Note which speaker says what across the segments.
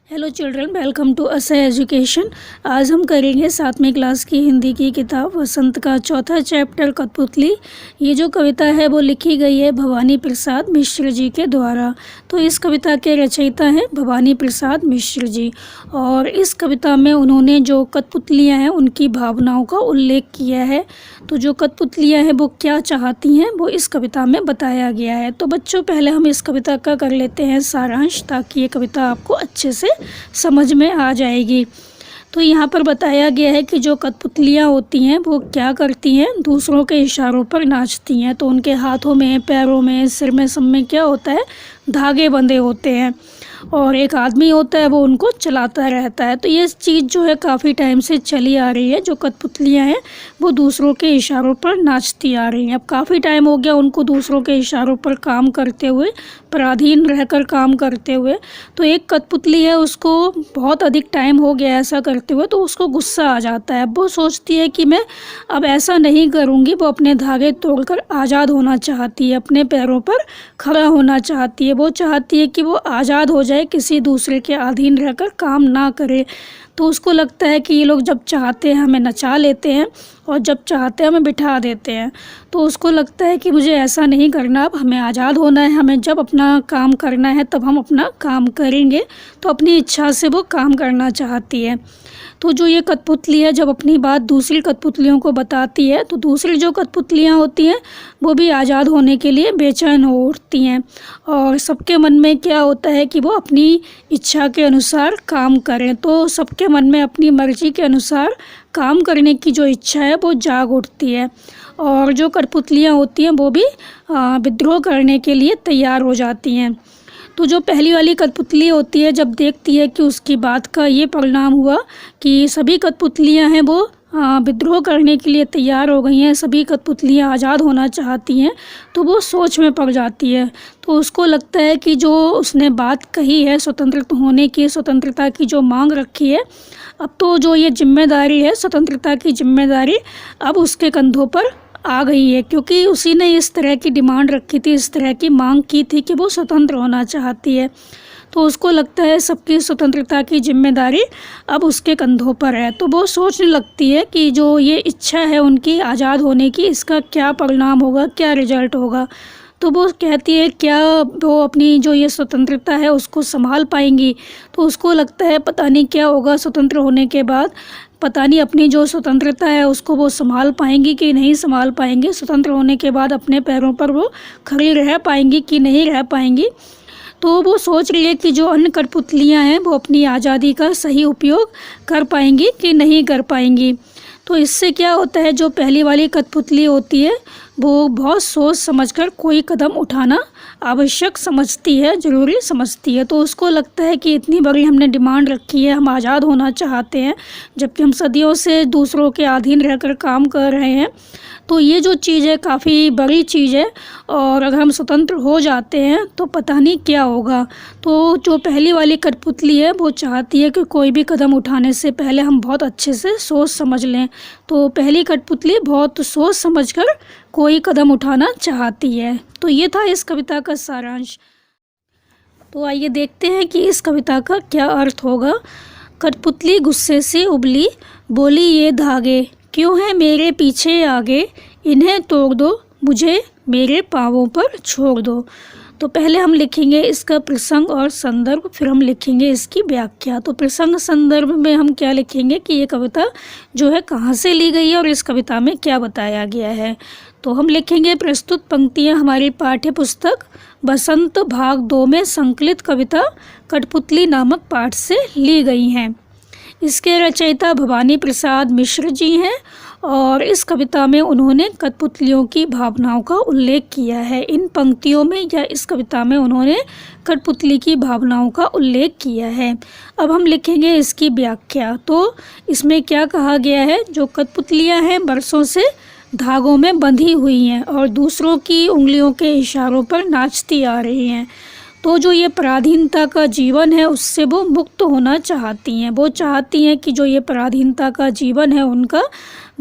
Speaker 1: Hello children, welcome to असर education. आज हम करेंगे 7वीं क्लास की हिंदी की किताब वसंत का चौथा चैप्टर कठपुतली। ये जो कविता है वो लिखी गई है भवानी प्रसाद मिश्र जी के द्वारा। तो इस कविता के रचयिता हैं भवानी प्रसाद मिश्र जी, और इस कविता में उन्होंने जो कठपुतलियाँ हैं उनकी भावनाओं का उल्लेख किया है। तो जो कठपुतलियाँ हैं वो क्या चाहती हैं वो इस कविता में बताया गया है। तो बच्चों, पहले हम इस कविता का कर लेते हैं सारांश, ताकि ये कविता आपको अच्छे से समझ में आ जाएगी। तो यहाँ पर बताया गया है कि जो कठपुतलियाँ होती हैं वो क्या करती हैं, दूसरों के इशारों पर नाचती हैं। तो उनके हाथों में, पैरों में, सिर में, सब में क्या होता है, धागे बंधे होते हैं, और एक आदमी होता है वो उनको चलाता रहता है। तो ये चीज़ जो है काफ़ी टाइम से चली आ रही है। जो कठपुतलियाँ हैं वो दूसरों के इशारों पर नाचती आ रही हैं। अब काफ़ी टाइम हो गया उनको दूसरों के इशारों पर काम करते हुए, पराधीन रहकर काम करते हुए। तो एक कठपुतली है, उसको बहुत अधिक टाइम हो गया ऐसा करते हुए, तो उसको गुस्सा आ जाता है। वो सोचती है कि मैं अब ऐसा नहीं करूँगी। वो अपने धागे तोड़कर आज़ाद होना चाहती है, अपने पैरों पर खड़ा होना चाहती है। वो चाहती है कि वो आज़ाद हो जाए, किसी दूसरे के अधीन रहकर काम ना करे। तो उसको लगता है कि ये लोग जब चाहते हैं हमें नचा लेते हैं, और जब चाहते हैं हमें बिठा देते हैं। तो उसको लगता है कि मुझे ऐसा नहीं करना, अब हमें आज़ाद होना है, हमें जब अपना काम करना है तब हम अपना काम करेंगे। तो अपनी इच्छा से वो काम करना चाहती है। तो जो ये कठपुतली है जब अपनी बात दूसरी कठपुतलियों को बताती है, तो दूसरी जो कठपुतलियाँ होती हैं वो भी आज़ाद होने के लिए बेचैन हो उठती हैं, और सबके मन में क्या होता है कि वो अपनी इच्छा के अनुसार काम करें। तो सबके मन में अपनी मर्ज़ी के अनुसार काम करने की जो इच्छा है वो जाग उठती है, और जो कठपुतलियाँ होती हैं वो भी विद्रोह करने के लिए तैयार हो जाती हैं। तो जो पहली वाली कठपुतली होती है, जब देखती है कि उसकी बात का ये परिणाम हुआ कि सभी कठपुतलियाँ हैं वो विद्रोह करने के लिए तैयार हो गई हैं, सभी कठपुतलियाँ आज़ाद होना चाहती हैं, तो वो सोच में पड़ जाती है। तो उसको लगता है कि जो उसने बात कही है स्वतंत्र होने की, स्वतंत्रता की जो मांग रखी है, अब तो जो ये जिम्मेदारी है स्वतंत्रता की जिम्मेदारी अब उसके कंधों पर आ गई है, क्योंकि उसी ने इस तरह की डिमांड रखी थी, इस तरह की मांग की थी कि वो स्वतंत्र होना चाहती है। तो उसको लगता है सबकी स्वतंत्रता की जिम्मेदारी अब उसके कंधों पर है। तो वो सोचने लगती है कि जो ये इच्छा है उनकी आज़ाद होने की, इसका क्या परिणाम होगा, क्या रिजल्ट होगा। तो वो कहती है क्या वो अपनी जो ये स्वतंत्रता है उसको संभाल पाएंगी। तो उसको लगता है पता नहीं क्या होगा स्वतंत्र होने के बाद, पता नहीं अपनी जो स्वतंत्रता है उसको वो संभाल पाएंगी कि नहीं संभाल पाएंगी, स्वतंत्र होने के बाद अपने पैरों पर वो खड़ी रह पाएंगी कि नहीं रह पाएंगी। तो वो सोच रही है कि जो अन्य कठपुतलियाँ हैं वो अपनी आज़ादी का सही उपयोग कर पाएंगी कि नहीं कर पाएंगी। तो इससे क्या होता है, जो पहली वाली कठपुतली होती है वो बहुत सोच समझकर कोई कदम उठाना आवश्यक समझती है, ज़रूरी समझती है। तो उसको लगता है कि इतनी बड़ी हमने डिमांड रखी है, हम आज़ाद होना चाहते हैं, जबकि हम सदियों से दूसरों के अधीन रहकर काम कर रहे हैं। तो ये जो चीज़ है काफ़ी बड़ी चीज़ है, और अगर हम स्वतंत्र हो जाते हैं तो पता नहीं क्या होगा। तो जो पहली वाली कठपुतली है वो चाहती है कि कोई भी कदम उठाने से पहले हम बहुत अच्छे से सोच समझ लें। तो पहली कठपुतली बहुत सोच समझकर कोई कदम उठाना चाहती है। तो ये था इस कविता का सारांश। तो आइए देखते हैं कि इस कविता का क्या अर्थ होगा। कठपुतली गुस्से से उबली, बोली ये धागे क्यों हैं मेरे पीछे आगे, इन्हें तोड़ दो, मुझे मेरे पाँवों पर छोड़ दो। तो पहले हम लिखेंगे इसका प्रसंग और संदर्भ, फिर हम लिखेंगे इसकी व्याख्या। तो प्रसंग संदर्भ में हम क्या लिखेंगे कि ये कविता जो है कहाँ से ली गई है और इस कविता में क्या बताया गया है। तो हम लिखेंगे प्रस्तुत पंक्तियाँ हमारी पाठ्य पुस्तक बसंत भाग 2 में संकलित कविता कठपुतली नामक पाठ से ली गई हैं। इसके रचयिता भवानी प्रसाद मिश्र जी हैं, और इस कविता में उन्होंने कठपुतलियों की भावनाओं का उल्लेख किया है। इन पंक्तियों में या इस कविता में उन्होंने कठपुतली की भावनाओं का उल्लेख किया है। अब हम लिखेंगे इसकी व्याख्या। तो इसमें क्या कहा गया है, जो कठपुतलियाँ हैं बरसों से धागों में बंधी हुई हैं और दूसरों की उंगलियों के इशारों पर नाचती आ रही हैं। तो जो ये पराधीनता का जीवन है उससे वो मुक्त होना चाहती हैं। वो चाहती हैं कि जो ये पराधीनता का जीवन है उनका,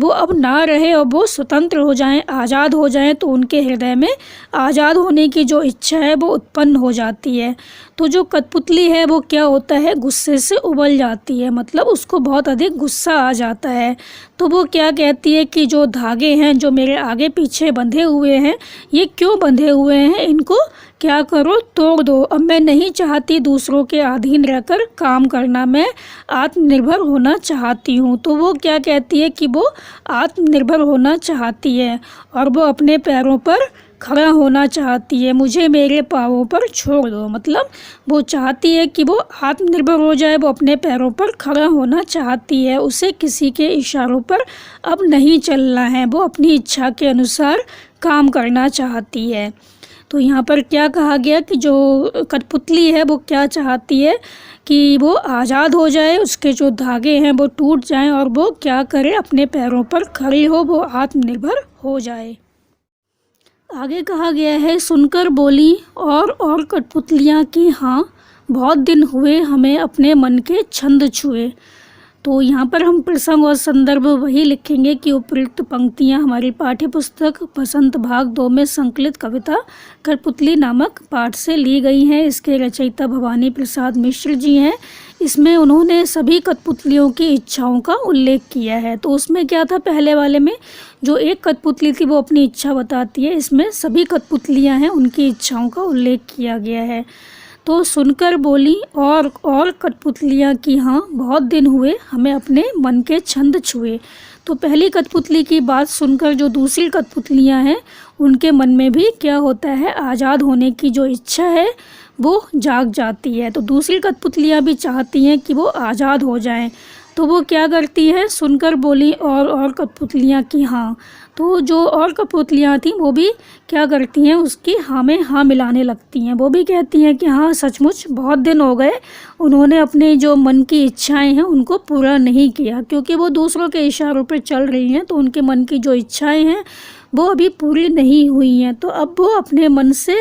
Speaker 1: वो अब ना रहे और वो स्वतंत्र हो जाएं, आज़ाद हो जाएं। तो उनके हृदय में आज़ाद होने की जो इच्छा है वो उत्पन्न हो जाती है। तो जो कठपुतली है वो क्या होता है, गुस्से से उबल जाती है, मतलब उसको बहुत अधिक गुस्सा आ जाता है। तो वो क्या कहती है कि जो धागे हैं जो मेरे आगे पीछे बंधे हुए हैं, ये क्यों बंधे हुए हैं, इनको क्या करो, तोड़ दो। अब मैं नहीं चाहती दूसरों के अधीन रहकर काम करना, मैं आत्मनिर्भर होना चाहती हूँ। तो वो क्या कहती है कि वो आत्मनिर्भर होना चाहती है और वो अपने पैरों पर खड़ा होना चाहती है। मुझे मेरे पाँवों पर छोड़ दो, मतलब वो चाहती है कि वो आत्मनिर्भर हो जाए, वो अपने पैरों पर खड़ा होना चाहती है। उसे किसी के इशारों पर अब नहीं चलना है, वो अपनी इच्छा के अनुसार काम करना चाहती है। तो यहाँ पर क्या कहा गया कि जो कठपुतली है वो क्या चाहती है कि वो आज़ाद हो जाए, उसके जो धागे हैं वो टूट जाएं और वो क्या करे, अपने पैरों पर खड़ी हो, वो आत्मनिर्भर हो जाए। आगे कहा गया है, सुनकर बोली और कठपुतलियाँ की हाँ, बहुत दिन हुए हमें अपने मन के छंद छुए। तो यहाँ पर हम प्रसंग और संदर्भ वही लिखेंगे कि उपयुक्त पंक्तियाँ हमारी पाठ्य पुस्तक बसंत भाग 2 में संकलित कविता कठपुतली नामक पाठ से ली गई हैं। इसके रचयिता भवानी प्रसाद मिश्र जी हैं। इसमें उन्होंने सभी कठपुतलियों की इच्छाओं का उल्लेख किया है। तो उसमें क्या था, पहले वाले में जो एक कठपुतली थी वो अपनी इच्छा बताती है, इसमें सभी कठपुतलियाँ हैं उनकी इच्छाओं का उल्लेख किया गया है। तो सुनकर बोली और कठपुतलियाँ की हाँ, बहुत दिन हुए हमें अपने मन के छंद छुए। तो पहली कठपुतली की बात सुनकर जो दूसरी कठपुतलियाँ हैं उनके मन में भी क्या होता है, आज़ाद होने की जो इच्छा है वो जाग जाती है। तो दूसरी कठपुतलियाँ भी चाहती हैं कि वो आज़ाद हो जाएं। तो वो क्या करती है, सुनकर बोली और कठपुतलियाँ की हाँ। तो जो और कठपुतलियाँ थीं वो भी क्या करती हैं, उसकी हाँ में हाँ मिलाने लगती हैं। वो भी कहती हैं कि हाँ, सचमुच बहुत दिन हो गए उन्होंने अपने जो मन की इच्छाएं हैं उनको पूरा नहीं किया, क्योंकि वो दूसरों के इशारों पर चल रही हैं। तो उनके मन की जो इच्छाएं हैं वो अभी पूरी नहीं हुई हैं। तो अब वो अपने मन से,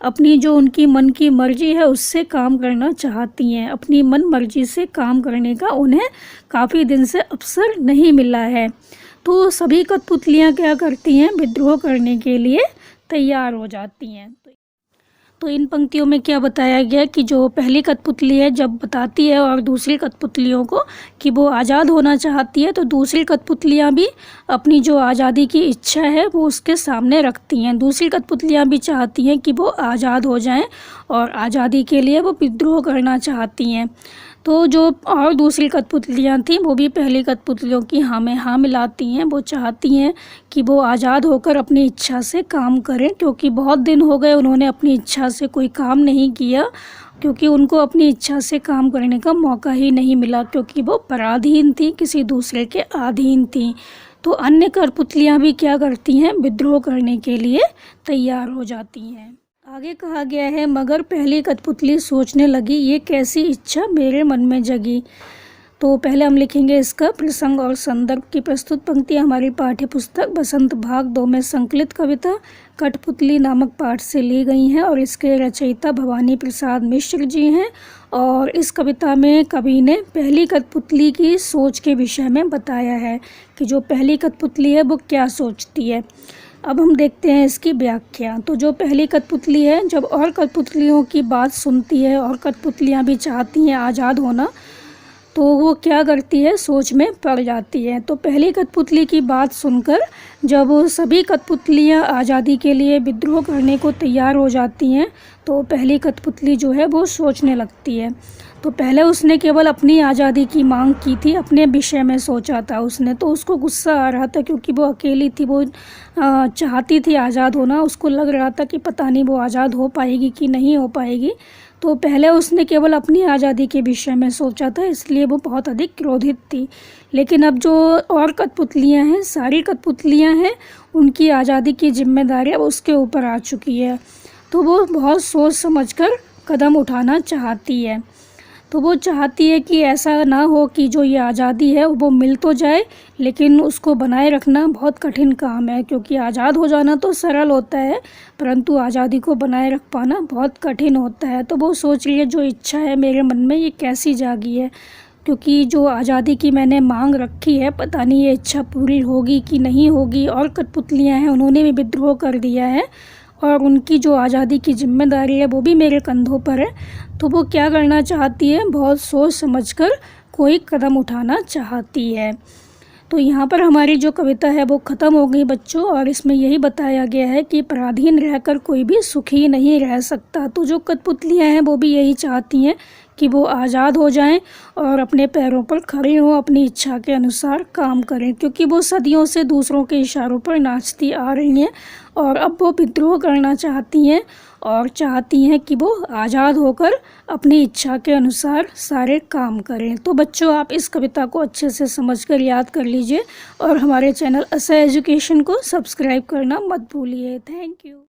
Speaker 1: अपनी जो उनकी मन की मर्जी है उससे काम करना चाहती हैं। अपनी मन मर्जी से काम करने का उन्हें काफ़ी दिन से अवसर नहीं मिला है। तो सभी कठपुतलियाँ क्या करती हैं, विद्रोह करने के लिए तैयार हो जाती हैं। तो इन पंक्तियों में क्या बताया गया कि जो पहली कठपुतली है जब बताती है और दूसरी कठपुतलियों को कि वो आज़ाद होना चाहती है, तो दूसरी कठपुतलियाँ भी अपनी जो आज़ादी की इच्छा है वो उसके सामने रखती हैं। दूसरी कठपुतलियाँ भी चाहती हैं कि वो आज़ाद हो जाएं और आज़ादी के लिए वो विद्रोह करना चाहती हैं। तो जो और दूसरी कठपुतलियाँ थीं वो भी पहली कठपुतलियों की हाँ में हाँ मिलाती हैं। वो चाहती हैं कि वो आज़ाद होकर अपनी इच्छा से काम करें, क्योंकि बहुत दिन हो गए उन्होंने अपनी इच्छा से कोई काम नहीं किया, क्योंकि उनको अपनी इच्छा से काम करने का मौका ही नहीं मिला, क्योंकि वो पराधीन थी, किसी दूसरे के अधीन थी। तो अन्य कठपुतलियाँ भी क्या करती हैं, विद्रोह करने के लिए तैयार हो जाती हैं। आगे कहा गया है, मगर पहली कठपुतली सोचने लगी, ये कैसी इच्छा मेरे मन में जगी। तो पहले हम लिखेंगे इसका प्रसंग और संदर्भ की प्रस्तुत पंक्तियाँ हमारी पाठ्य पुस्तक बसंत भाग 2 में संकलित कविता कठपुतली नामक पाठ से ली गई हैं और इसके रचयिता भवानी प्रसाद मिश्र जी हैं। और इस कविता में कवि ने पहली कठपुतली की सोच के विषय में बताया है कि जो पहली कठपुतली है वो क्या सोचती है। अब हम देखते हैं इसकी व्याख्या। तो जो पहली कठपुतली है जब और कठपुतलियों की बात सुनती है और कठपुतलियाँ भी चाहती हैं आज़ाद होना, तो वो क्या करती है, सोच में पड़ जाती है। तो पहली कठपुतली की बात सुनकर जब सभी कठपुतलियाँ आज़ादी के लिए विद्रोह करने को तैयार हो जाती हैं, तो पहली कठपुतली जो है वो सोचने लगती है। तो पहले उसने केवल अपनी आज़ादी की मांग की थी, अपने विषय में सोचा था उसने, तो उसको गुस्सा आ रहा था क्योंकि वो अकेली थी, वो चाहती थी आज़ाद होना। उसको लग रहा था कि पता नहीं वो आज़ाद हो पाएगी कि नहीं हो पाएगी। तो पहले उसने केवल अपनी आज़ादी के विषय में सोचा था, इसलिए वो बहुत अधिक क्रोधित थी। लेकिन अब जो और कठपुतलियाँ हैं, सारी कठपुतलियाँ हैं, उनकी आज़ादी की जिम्मेदारी अब उसके ऊपर आ चुकी है। तो वो बहुत सोच समझकर कदम उठाना चाहती है। तो वो चाहती है कि ऐसा ना हो कि जो ये आज़ादी है वो मिल तो जाए, लेकिन उसको बनाए रखना बहुत कठिन काम है, क्योंकि आज़ाद हो जाना तो सरल होता है परंतु आज़ादी को बनाए रख पाना बहुत कठिन होता है। तो वो सोच रही है जो इच्छा है मेरे मन में ये कैसी जागी है, क्योंकि जो आज़ादी की मैंने मांग रखी है पता नहीं ये इच्छा पूरी होगी कि नहीं होगी। और कठपुतलियाँ हैं उन्होंने भी विद्रोह कर दिया है और उनकी जो आज़ादी की जिम्मेदारी है वो भी मेरे कंधों पर है। तो वो क्या करना चाहती है, बहुत सोच समझकर कोई कदम उठाना चाहती है। तो यहाँ पर हमारी जो कविता है वो ख़त्म हो गई बच्चों, और इसमें यही बताया गया है कि पराधीन रहकर कोई भी सुखी नहीं रह सकता। तो जो कठपुतलियाँ हैं वो भी यही चाहती हैं कि वो आज़ाद हो जाएं और अपने पैरों पर खड़े हों, अपनी इच्छा के अनुसार काम करें, क्योंकि वो सदियों से दूसरों के इशारों पर नाचती आ रही हैं और अब वो विद्रोह करना चाहती हैं और चाहती हैं कि वो आज़ाद होकर अपनी इच्छा के अनुसार सारे काम करें। तो बच्चों आप इस कविता को अच्छे से समझकर याद कर लीजिए और हमारे चैनल असह एजुकेशन को सब्सक्राइब करना मत भूलिए। Thank you.